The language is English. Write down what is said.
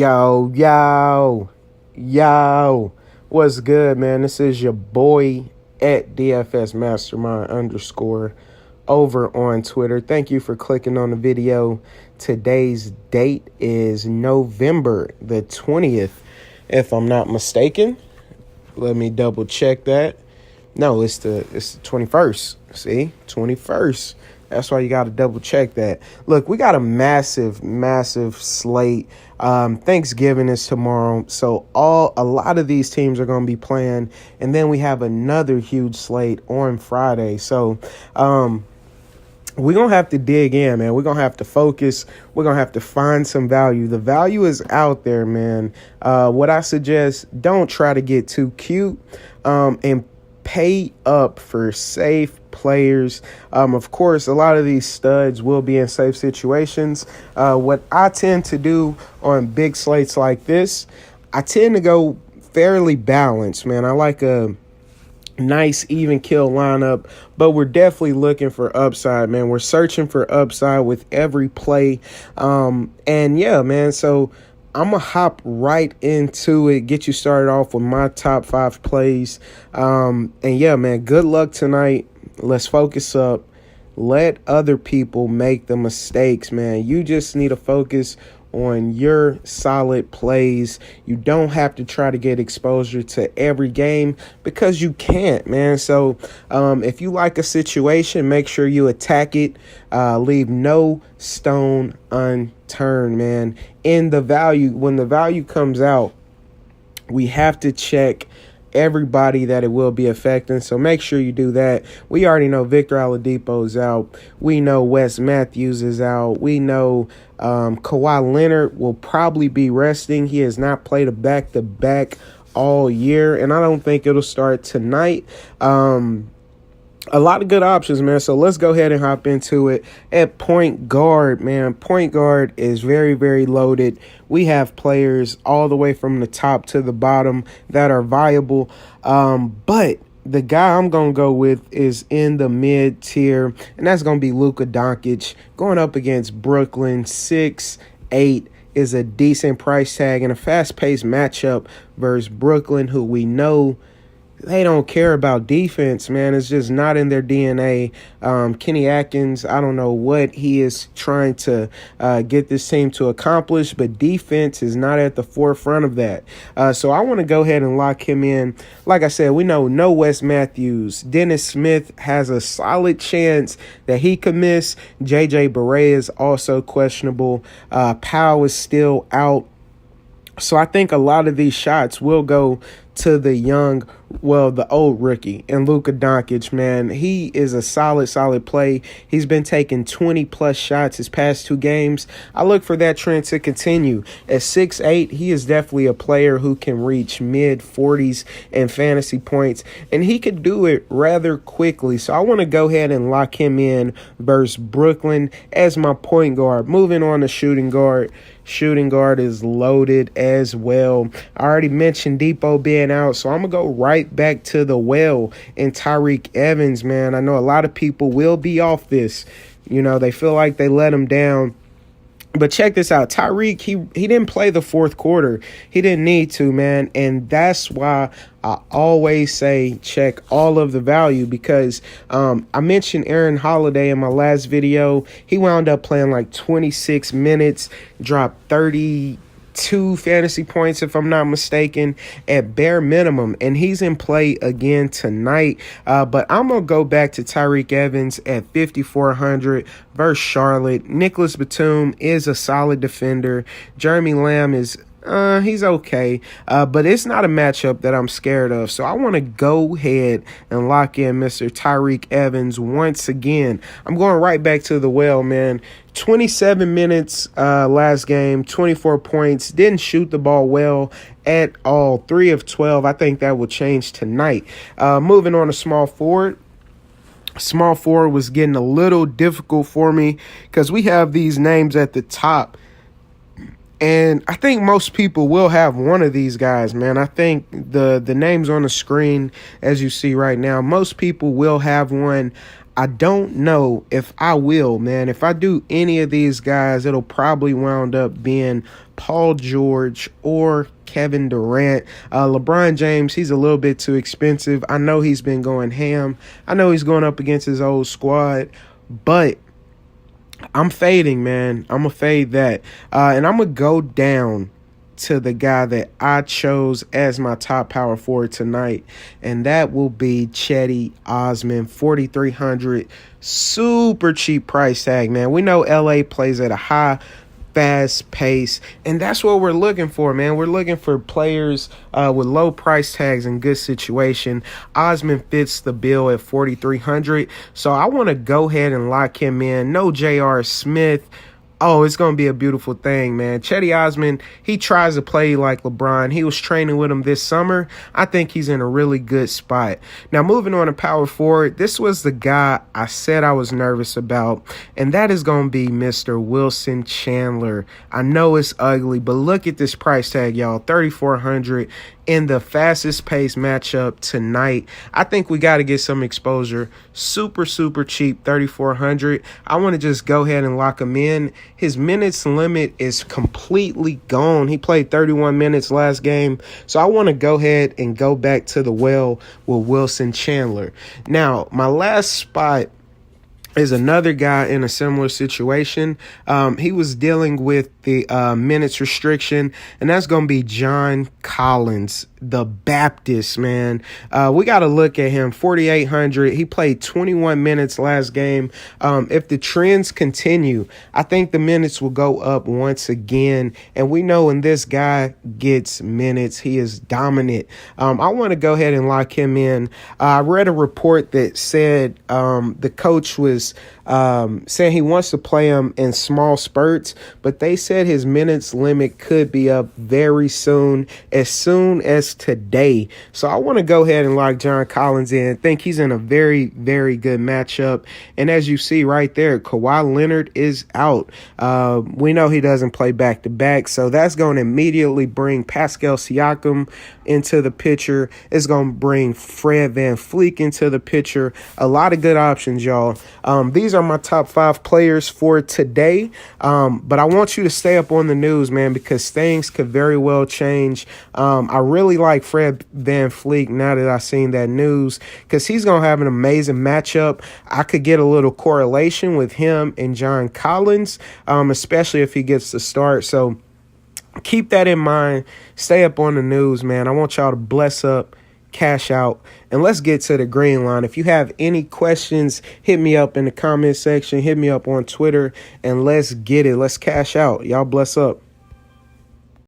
Yo, what's good, man? This is your boy at DFS Mastermind _ over on Twitter. Thank you for clicking on the video. Today's date is November the 20th, if I'm not mistaken. Let me double check that. No, it's the 21st. See, 21st. That's why you got to double check that. Look, we got a massive slate. Thanksgiving is tomorrow, so a lot of these teams are going to be playing, and then we have another huge slate on Friday. So, we're going to have to dig in, man. We're going to have to focus. We're going to have to find some value. The value is out there, man. What I suggest, don't try to get too cute, and pay up for safe players. Of course, a lot of these studs will be in safe situations. What I tend to do on big slates like this, I tend to go fairly balanced, man. I like a nice even kill lineup, but we're definitely looking for upside, man. We're searching for upside with every play. And yeah, man, so I'm going to hop right into it, get you started off with my top 5 plays. And yeah, man, good luck tonight. Let's focus up. Let other people make the mistakes, man. You just need to focus on your solid plays. You don't have to try to get exposure to every game because you can't, man. So if you like a situation, make sure you attack it. Leave no stone unturned, man. When the value comes out, we have to check everybody that it will be affecting, so make sure you do that. We already know Victor Oladipo's out. We know Wes Matthews is out. We know Kawhi Leonard will probably be resting. He has not played a back-to-back all year, and I don't think it'll start tonight. A lot of good options, man. So let's go ahead and hop into it. At point guard, man, point guard is very, very loaded. We have players all the way from the top to the bottom that are viable. But the guy I'm going to go with is in the mid tier, and that's going to be Luka Doncic going up against Brooklyn. 6'8" is a decent price tag and a fast-paced matchup versus Brooklyn, who we know they don't care about defense, man. It's just not in their DNA. Kenny Atkins, I don't know what he is trying to get this team to accomplish, but defense is not at the forefront of that. So I want to go ahead and lock him in. Like I said, we know no Wes Matthews. Dennis Smith has a solid chance that he could miss. J.J. Barea is also questionable. Powell is still out. So I think a lot of these shots will go to the old rookie, and Luka Doncic, man. He is a solid play. He's been taking 20-plus shots his past 2 games. I look for that trend to continue. At 6'8", he is definitely a player who can reach mid-40s in fantasy points, and he could do it rather quickly. So I want to go ahead and lock him in versus Brooklyn as my point guard. Moving on to shooting guard. Shooting guard is loaded as well. I already mentioned Depot being out, so I'm going to go right back to the well in Tyreke Evans, man. I know a lot of people will be off this. You know, they feel like they let him down. But check this out. Tyreke, he didn't play the fourth quarter. He didn't need to, man. And that's why I always say check all of the value, because I mentioned Aaron Holiday in my last video. He wound up playing like 26 minutes, dropped 32 fantasy points, if I'm not mistaken, at bare minimum, and he's in play again tonight. But I'm gonna go back to Tyreke Evans at 5,400 versus Charlotte. Nicholas Batum is a solid defender. Jeremy Lamb is he's okay, but it's not a matchup that I'm scared of. So I want to go ahead and lock in Mr. Tyreke Evans once again. I'm going right back to the well, man. 27 minutes last game, 24 points. Didn't shoot the ball well at all. 3 of 12. I think that will change tonight. Moving on to small forward. Small forward was getting a little difficult for me because we have these names at the top. And I think most people will have one of these guys, man. I think the names on the screen, as you see right now, most people will have one. I don't know if I will, man. If I do any of these guys, it'll probably wound up being Paul George or Kevin Durant. LeBron James, he's a little bit too expensive. I know he's been going ham. I know he's going up against his old squad, but I'm fading, man. I'm going to fade that. And I'm going to go down to the guy that I chose as my top power forward tonight, and that will be Cedi Osman, 4,300. Super cheap price tag, man. We know LA plays at a high, fast pace, and that's what we're looking for, man. We're looking for players with low price tags and good situation. Osman fits the bill at 4,300, so I want to go ahead and lock him in. No J.R. Smith. Oh, it's going to be a beautiful thing, man. Cedi Osman, he tries to play like LeBron. He was training with him this summer. I think he's in a really good spot. Now, moving on to power forward, this was the guy I said I was nervous about, and that is going to be Mr. Wilson Chandler. I know it's ugly, but look at this price tag, y'all, 3,400 in the fastest paced matchup tonight. I think we got to get some exposure. Super, super cheap, 3,400. I want to just go ahead and lock him in. His minutes limit is completely gone. He played 31 minutes last game. So I want to go ahead and go back to the well with Wilson Chandler. Now, my last spot is another guy in a similar situation. He was dealing with the minutes restriction, and that's going to be John Collins, the Baptist, man. We got to look at him, 4,800. He played 21 minutes last game. If the trends continue, I think the minutes will go up once again, and we know when this guy gets minutes, he is dominant. I want to go ahead and lock him in. I read a report that said the coach was saying he wants to play him in small spurts, but they said his minutes limit could be up very soon as today. So I want to go ahead and lock John Collins in. I think he's in a very, very good matchup. And as you see right there, Kawhi Leonard is out. We know he doesn't play back-to-back, so that's going to immediately bring Pascal Siakam into the picture. It's going to bring Fred VanVleet into the picture. A lot of good options, y'all. These are my top 5 players for today, but I want you to stay up on the news, man, because things could very well change. I really like Fred VanVleet now that I've seen that news, because he's going to have an amazing matchup. I could get a little correlation with him and John Collins, especially if he gets to start. So keep that in mind. Stay up on the news, man. I want y'all to bless up, cash out, and let's get to the green line. If you have any questions, hit me up in the comment section, hit me up on Twitter, and let's get it. Let's cash out. Y'all bless up.